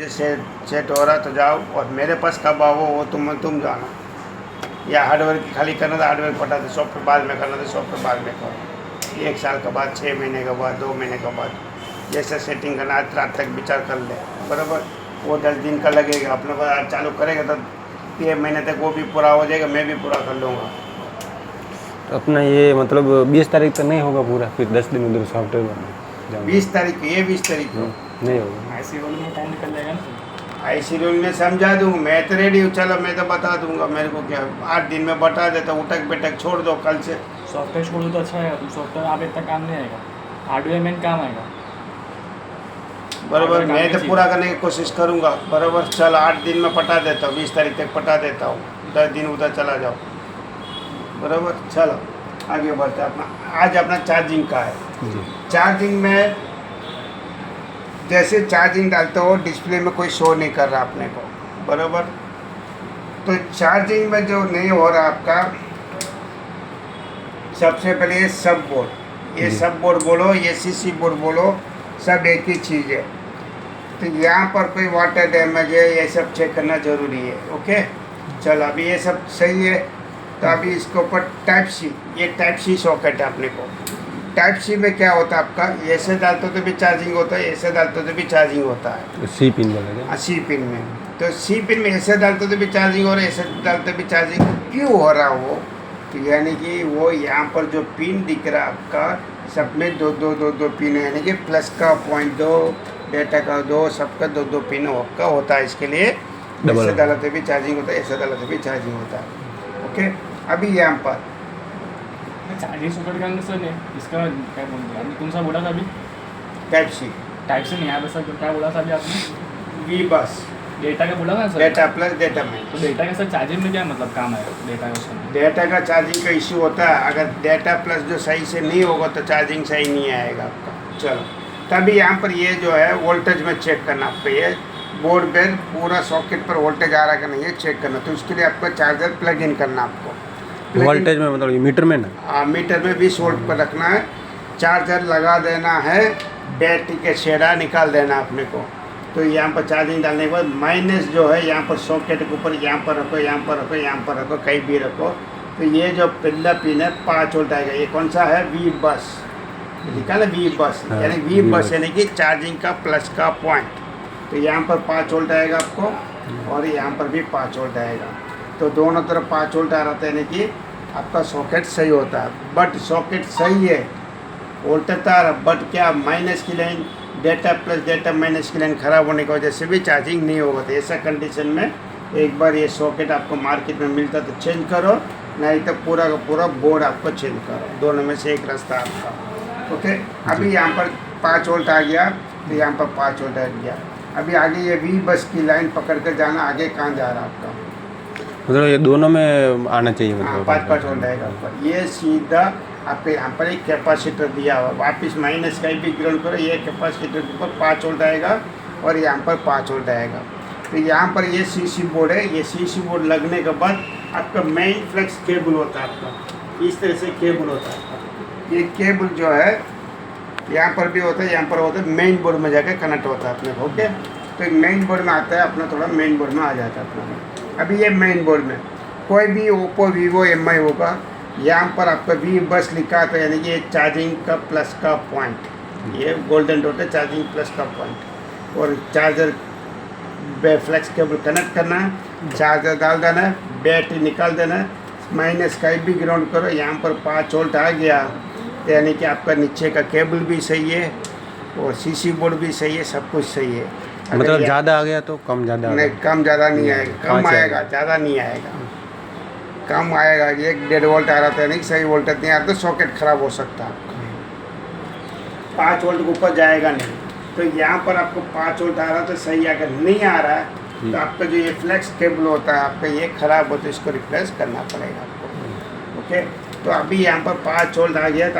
Set हो रहा तो जाओ, और मेरे पास कब आओ वो तुम जानो। या हार्डवेयर की खाली करना था हार्डवेयर पटा दे, सॉफ्टवेयर बाद में करना था सॉफ्टवेयर बाद में करो। 1 साल के बाद, 6 महीने के बाद, 2 महीने के बाद, जैसे सेटिंग करना आज रात तक विचार कर ले, बराबर। वो 10 दिन का लगेगा, अपने को आज चालू करेगा तो 3 महीने तक वो भी पूरा हो जाएगा, मैं भी पूरा कर लूँगा। तो अपना ये मतलब 20 तारीख तक नहीं होगा पूरा, फिर 10 दिन उधर सॉफ्टवेयर में 20 तारीख ये 20 तारीख को नहीं होगा। ऐसी रोल में टाइम निकल जाएगा ना। ऐसी रूल में समझा दूँ, मैं तो रेडी हूँ, चलो मैं तो बता दूंगा, मेरे को क्या 8 दिन में बता देता, उठक बैठक छोड़ दो कल से। सॉफ्टवेयर छोड़ दो तो अच्छा है, तुम सॉफ्टवेयर आप इतना काम नहीं आएगा, हार्डवेयर मेन काम आएगा। बराबर, मैं तो पूरा करने की कोशिश करूँगा, बराबर। चल 8 दिन में पटा देता हूँ, 20 तारीख तक पटा देता हूँ, 10 दिन उधर चला जाओ, बराबर। चलो आगे बढ़ते अपना, आज अपना चार्जिंग का है। जी। चार्जिंग में जैसे चार्जिंग डालते हो डिस्प्ले में कोई शो नहीं कर रहा अपने को, बराबर। तो चार्जिंग में जो नहीं हो रहा आपका, सबसे पहले ये सब बोर्ड, ये सब बोर्ड बोलो, ये सीसी बोर्ड बोलो, सब एक ही चीज़ है। तो यहाँ पर कोई वाटर डैमेज है, ये सब चेक करना ज़रूरी है। ओके, चलो अभी ये सब सही है। तो अभी इसके ऊपर टाइप सी, ये टाइप सी सॉकेट है अपने को। टाइप सी में क्या होता है आपका, ऐसे डालते हो तो भी चार्जिंग होता है, ऐसे डालते हो तो भी चार्जिंग होता है। सी पिन बोलेगा। सी पिन में, तो सी पिन में ऐसे डालते तो भी चार्जिंग हो रहा है, ऐसे डालते भी चार्जिंग क्यों हो रहा वो, तो यानी कि वो यहाँ पर जो पिन दिख रहा है आपका, सब में दो पिन है, यानी कि प्लस का 0.2, डेटा का 2, सबका 2 पिन का होता है। इसके लिए ऐसे डालते भी चार्जिंग होता है, ऐसे डालते भी चार्जिंग होता है। ओके, अभी यहाँ पर चार्जिंग सॉकेट का अंदर सर नहीं, इसका क्या बोलते हैं आपने, कौन सा बोला था अभी? टाइप सी, टाइप से नहीं है सर, क्या बोला था अभी आपने? वी बस डेटा का बोला था सर। डेटा प्लस डेटा में, तो डेटा का सर चार्जिंग में क्या मतलब काम आएगा डेटा का उसमें? डेटा का चार्जिंग का इशू होता है, अगर डेटा प्लस जो सही से नहीं होगा तो चार्जिंग सही नहीं आएगा आपका। चलो, तभी यहाँ पर ये जो है वोल्टेज में चेक करना आपको, ये बोर्ड पर पूरा सॉकेट पर वोल्टेज आ रहा है कि नहीं ये चेक करना। तो उसके लिए आपको चार्जर प्लग इन करना आपको। वोल्टेज में मतलब मीटर में ना? हाँ, मीटर में 20 वोल्ट पर रखना है, चार्जर लगा देना है, बैटरी के छेड़ा निकाल देना अपने को। तो यहाँ पर चार्जिंग डालने के बाद माइनस जो है यहाँ पर सॉकेट के ऊपर, यहाँ पर रखो, यहाँ पर रखो, यहाँ पर रखो, कहीं भी रखो। तो ये जो पहला पिन है 5 वोल्ट आएगा। ये कौन सा है? वी बस, लिखा है वी बस, यानी वी बस यानी कि चार्जिंग का प्लस का पॉइंट। तो यहाँ पर 5 वोल्ट आएगा आपको, और यहाँ पर भी 5 वोल्ट आएगा। तो दोनों तरफ 5 वोल्ट आ रहा था, यानी कि आपका सॉकेट सही होता है। बट सॉकेट सही है, वोल्टेज आ रहा, बट क्या माइनस की line, data plus data minus की लाइन ख़राब होने की वजह से भी चार्जिंग नहीं होगा। तो ऐसा कंडीशन में एक बार ये सॉकेट आपको मार्केट में मिलता तो चेंज करो, नहीं तो पूरा का पूरा बोर्ड आपको चेंज करो। दोनों में से एक रास्ता आपका। ओके, अभी यहाँ पर 5 वोल्ट आ गया, तो यहाँ पर 5 वोल्ट आ गया। अभी आगे ये वी बस की लाइन पकड़ कर जाना, आगे कहाँ जा रहा है आपका, मतलब ये दोनों में आना चाहिए हाँ, मतलब 5 वोल्ट आएगा ऊपर। ये सीधा आपके यहाँ पर एक कैपेसिटर दिया हुआ, वापिस माइनस का भी ग्राउंड करो, ये कैपेसिटर के ऊपर 5 वोल्ट आएगा, और यहाँ पर 5 वोल्ट आएगा। तो यहाँ पर ये सीसी बोर्ड है, ये सीसी बोर्ड लगने के बाद आपका मेन फ्लेक्स केबल होता है आपका, इस तरह से केबल होता है। ये केबल जो है यहाँ पर भी होता है, यहाँ पर होता है, मेन बोर्ड में जाकर कनेक्ट होता है अपने को। ओके, तो मेन बोर्ड में आता है अपना, थोड़ा मेन बोर्ड में आ जाता है अपना। अभी ये मेन बोर्ड में कोई भी ओप्पो, वीवो, एमआई होगा, यहाँ पर आपका वी बस लिखा था, यानी कि ये चार्जिंग का प्लस का पॉइंट, ये गोल्डन डॉट है, चार्जिंग प्लस का पॉइंट। और चार्जर फ्लेक्स केबल कनेक्ट करना है, चार्जर डाल देना है, बैटरी निकाल देना है, माइनस का भी ग्राउंड करो। यहाँ पर 5 वोल्ट आ गया, यानी कि आपका नीचे का केबल भी सही है, और सीसी बोर्ड भी सही है, सब कुछ सही है। मतलब ज़्यादा आ गया तो कम ज़्यादा? नहीं, कम ज़्यादा नहीं आएगा, कम आएगा, ज़्यादा नहीं आएगा, कम आएगा। 1-1.5 वोल्ट आ रहा था, नहीं सही वोल्टेज नहीं आ रहा तो सॉकेट ख़राब हो सकता है। 5 वोल्ट के ऊपर जाएगा नहीं। तो यहाँ पर आपको 5 वोल्ट आ रहा तो सही, अगर नहीं आ रहा है तो आपका जो ये फ्लेक्स केबल होता है आपका, ये ख़राब होता है, इसको रिप्लेस करना पड़ेगा आपको। ओके, तो अभी यहाँ पर 5 वोल्ट आ गया, तो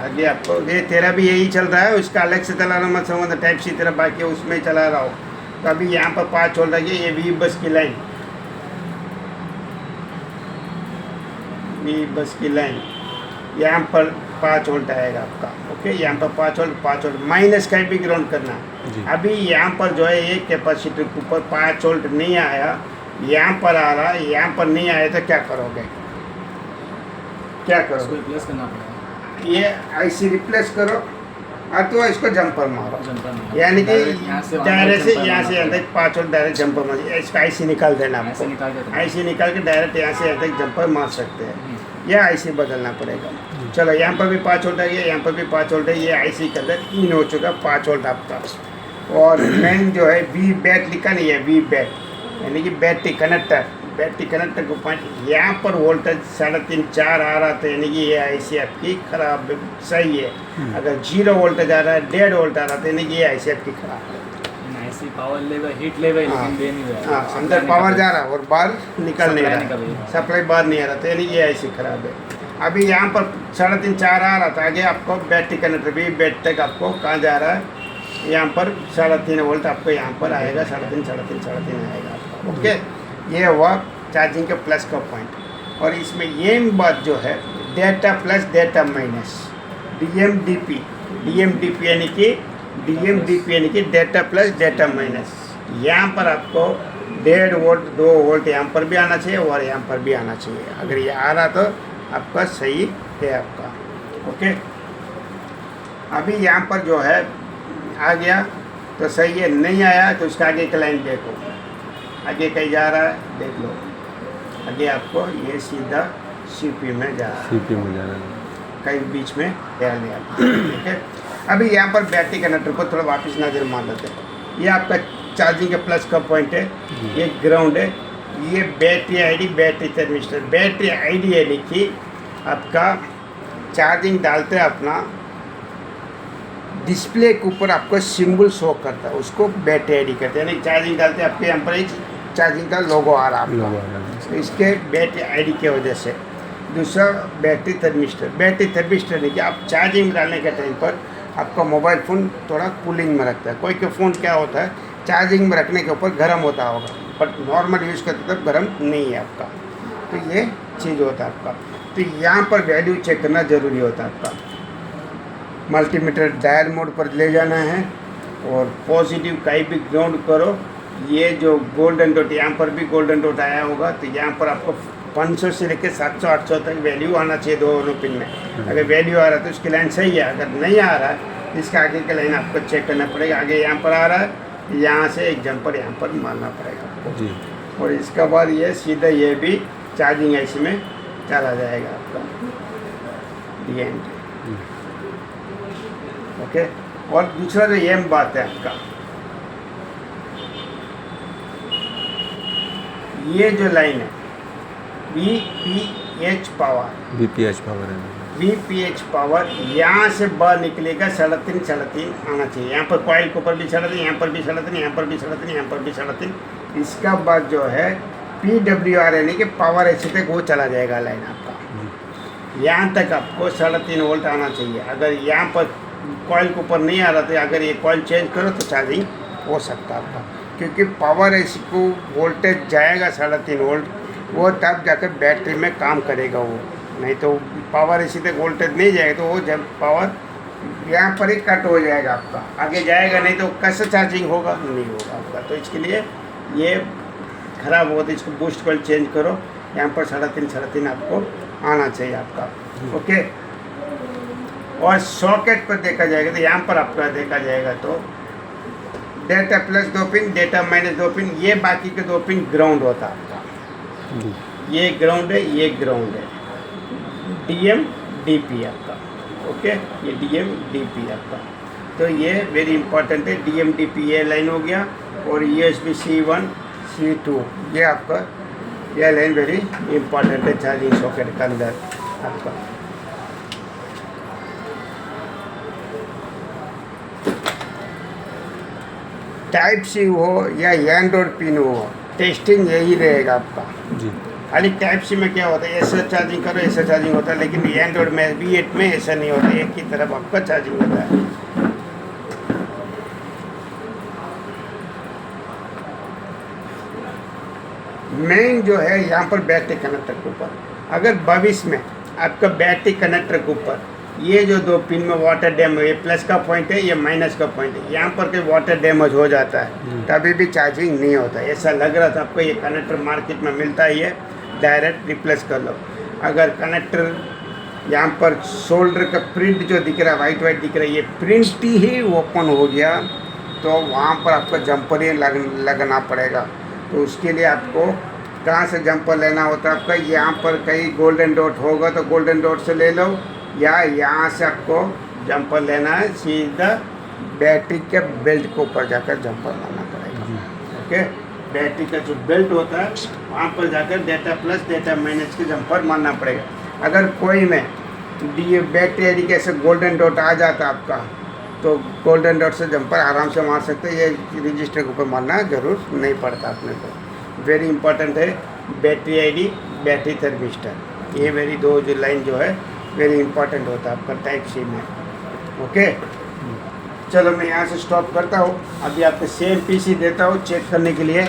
आगे आपको ये तेरा भी यही चल रहा है, उसका अलग से चलाना मत समझ, टाइप सी तरह बाकी उसमें चला रहा हो। तो अभी यहाँ पर 5 वोल्ट आ गया, ये वी बस की लाइन, वी बस की लाइन यहाँ पर 5 वोल्ट आएगा आपका। ओके, यहाँ पर 5 वोल्ट माइनस का भी ग्राउंड करना जी। है। अभी यहाँ पर जो है एक कैपेसिटर के ऊपर 5 वोल्ट नहीं आया, यहाँ पर आ रहा है, यहाँ पर नहीं आया, तो क्या करोगे, क्या इसको करोगे? रिप्लेस करना पड़ेगा। ये आईसी रिप्लेस करो, अथवा इसको जंपर मारो, जंपर मारो। यानी कि Direct यहाँ से वहाँ डायरेक्ट से जंपर यहाँ मारना से यहाँ पड़ेगा। तक 5 वोल्ट डायरेक्ट जंपर मार, इसका आईसी निकाल देना ऐसे आपको। निकाल देते हैं। आईसी निकाल के डायरेक्ट यहाँ से यहाँ तक जंपर मार सकते हैं, या आईसी बदलना पड़ेगा। चलो, यहाँ पर भी 5 वोल्ट है, यहाँ पर भी 5 वोल्ट है, ये आईसी के अंदर इन हो चुका 5 वोल्ट आपका। और मेन जो है वी बैट लिखा नहीं है, वी बैट यानी कि बैटरी कनेक्टर को पॉइंट, यहाँ पर वोल्टेज 3.5 4 आ रहा था, यानी कि ये आईसी आपकी खराब सही है। अगर 0 वोल्टेज आ रहा है, 1.5 वोल्ट आ रहा था, यानी कि ये आईसी आपकी खराब है। ऐसी पावर लेवल, हीट लेवल, हाँ, लेकिन दे नहीं रहा हाँ, है। अंदर पावर जा रहा है और बाहर निकल नहीं Supply निकल रहा रही है, है। सप्लाई बाहर नहीं आ रहा था, यानी ये आईसी खराब है। अभी यहाँ पर 3.5 4 आ रहा था, आगे आपको बैटरी कनेक्टर भी बैट तक आपको कहाँ जा रहा है, यहाँ पर 3.5 वोल्ट आपको यहाँ पर आएगा, 3.5 आएगा आपका। ओके, ये हुआ चार्जिंग के प्लस का पॉइंट। और इसमें ये बात जो है, डेटा प्लस डेटा माइनस, डीएमडीपी यानी कि डेटा प्लस डेटा माइनस। यहाँ पर आपको 1.5 वोल्ट 2 वोल्ट यहाँ पर भी आना चाहिए और यहाँ पर भी आना चाहिए। अगर ये आ रहा तो आपका सही है आपका। ओके, अभी यहाँ पर जो है आ गया तो सही है, नहीं आया तो उसका आगे का लाइन देखो, आगे कहीं जा रहा है देख लो, आगे आपको ये सीधा सीपी में जा रहा है, सीपी में जा रहा है। कहीं बीच में ध्यान नहीं आता। ठीक है, अभी यहाँ पर बैटरी कनेक्टर को थोड़ा वापस नजर मार लेते हैं। ये आपका चार्जिंग का प्लस का पॉइंट है, ये ग्राउंड है, ये battery ID, battery thermistor. Battery ID है लिखी आपका, चार्जिंग डालते हैं अपना डिस्प्ले के ऊपर आपको सिंबल शो करता है, उसको बैटरी आईडी कहते हैं। यानी चार्जिंग डालते हैं आपके यहाँ पर एक चार्जिंग का लोगो आ रहा है लोगो आपका, आ रहा है। तो इसके बैटरी आईडी की वजह से। दूसरा बैटरी थर्मिस्टर नहीं कि आप चार्जिंग डालने के टाइम पर आपका मोबाइल फ़ोन थोड़ा कूलिंग में रखता है। कोई के फ़ोन क्या होता है, चार्जिंग में रखने के ऊपर गर्म होता होगा, बट नॉर्मल यूज़ करते तब गर्म नहीं है आपका। तो ये चीज़ होता है आपका। तो यहाँ पर वैल्यू चेक करना ज़रूरी होता है आपका। मल्टीमीटर डायल मोड पर ले जाना है और पॉजिटिव कहीं भी ग्राउंड करो। ये जो गोल्डन डॉट, यहाँ पर भी गोल्डन डॉट आया होगा, तो यहाँ पर आपको 500 से लेकर 700 800 तक वैल्यू आना चाहिए दोनों पिन में। अगर वैल्यू आ रहा है तो उसकी लाइन सही है, अगर नहीं आ रहा है तो इसका आगे का लाइन आपको चेक करना पड़ेगा। आगे यहाँ पर आ रहा है, यहाँ से एक जंपर यहाँ पर मारना पड़ेगा आपको जी। और इसके बाद ये सीधा ये भी चार्जिंग ऐसी में चला जाएगा आपका DND। ओके, और दूसरा जो ये बात है आपका, ये जो लाइन है VPH पावर, बीपीएच पावर है। VPH पावर यहाँ से बाहर निकलेगा 3.5 आना चाहिए। यहाँ पर कॉइल के ऊपर भी 3.5, यहाँ पर भी 3.5, यहाँ पर भी 3.5, यहाँ पर भी 3.5। इसका बाद जो है PWR यानी कि पावर ऐसे तक वो चला जाएगा लाइन आपका, यहाँ तक आपको 3.5 वोल्ट आना चाहिए। अगर यहाँ पर कॉइल के ऊपर नहीं आ रहा था, अगर ये कॉइल चेंज करो तो चार्जिंग हो सकता है आपका, क्योंकि पावर ऐसी को वोल्टेज जाएगा 3.5 वोल्ट, वो तब जाकर बैटरी में काम करेगा वो। नहीं तो पावर ऐसी तक वोल्टेज नहीं जाएगा तो वो जब पावर यहाँ पर ही कट हो जाएगा आपका, आगे जाएगा नहीं तो कैसे चार्जिंग होगा, नहीं होगा आपका। तो इसके लिए ये ख़राब होता है, इसको बूस्ट कॉइल चेंज करो, यहाँ पर 3.5 आपको आना चाहिए आपका। ओके, और सॉकेट पर देखा जाएगा तो यहाँ पर आपका देखा जाएगा तो data plus 2 pin, data minus 2 pin, ये बाकी के 2 पिन ग्राउंड होता है आपका। ये ग्राउंड है, ये ग्राउंड है, DM DP आपका। ओके, ये DM DP आपका। तो ये वेरी इंपॉर्टेंट है, DM DP ये लाइन हो गया, और USB C1 C2 ये आपका, यह लाइन वेरी इंपॉर्टेंट है चार्जिंग सॉकेट के अंदर आपका। टाइप सी हो या एंड्रॉइड पिन हो, टेस्टिंग यही रहेगा आपका जी। खाली टाइप सी में क्या होता है, ऐसा चार्जिंग करो ऐसा चार्जिंग होता है, लेकिन एंड्रॉइड में V8 में ऐसा नहीं होता, एक ही तरफ आपका चार्जिंग होता है। मेन जो है यहाँ पर बैटरी कनेक्टर के ऊपर, अगर भविष्य में आपका बैटरी कनेक्टर के ऊपर ये जो दो पिन में वाटर डैमेज, ये प्लस का पॉइंट है, ये माइनस का पॉइंट है, यहाँ पर के वाटर डैमेज हो जाता है तभी भी चार्जिंग नहीं होता। ऐसा लग रहा था आपको, ये कनेक्टर मार्केट में मिलता ही है, डायरेक्ट रिप्लेस कर लो। अगर कनेक्टर यहाँ पर शोल्डर का प्रिंट जो दिख रहा है, वाइट वाइट दिख रहा है, ये प्रिंट ही ओपन हो गया तो वहाँ पर आपको जंपर ही लगना पड़ेगा। तो उसके लिए आपको कहाँ से जंपर लेना होता है आपका, यहाँ पर कहीं गोल्डन डॉट होगा तो गोल्डन डॉट से ले लो, या यहाँ से आपको जंपर लेना है, सीधा बैटरी के बेल्ट के ऊपर जाकर जंपर लाना पड़ेगा। ओके, बैटरी का जो बेल्ट होता है वहाँ पर जाकर डेटा प्लस डेटा माइनस के जंपर मारना पड़ेगा। अगर कोई में बैटरी आईडी के ऐसे गोल्डन डॉट आ जाता आपका तो गोल्डन डॉट से जंपर आराम से मार सकते हैं, ये रजिस्टर के ऊपर मारना जरूर नहीं पड़ता अपने को। वेरी इंपॉर्टेंट है बैटरी आईडी, बैटरी थर्मिस्टर, ये मेरी दो जो लाइन जो है वेरी इंपॉर्टेंट होता है आपका टाइप सी में। ओके, चलो मैं यहाँ से स्टॉप करता हूँ, अभी आपको सेम पीसी देता हूँ चेक करने के लिए।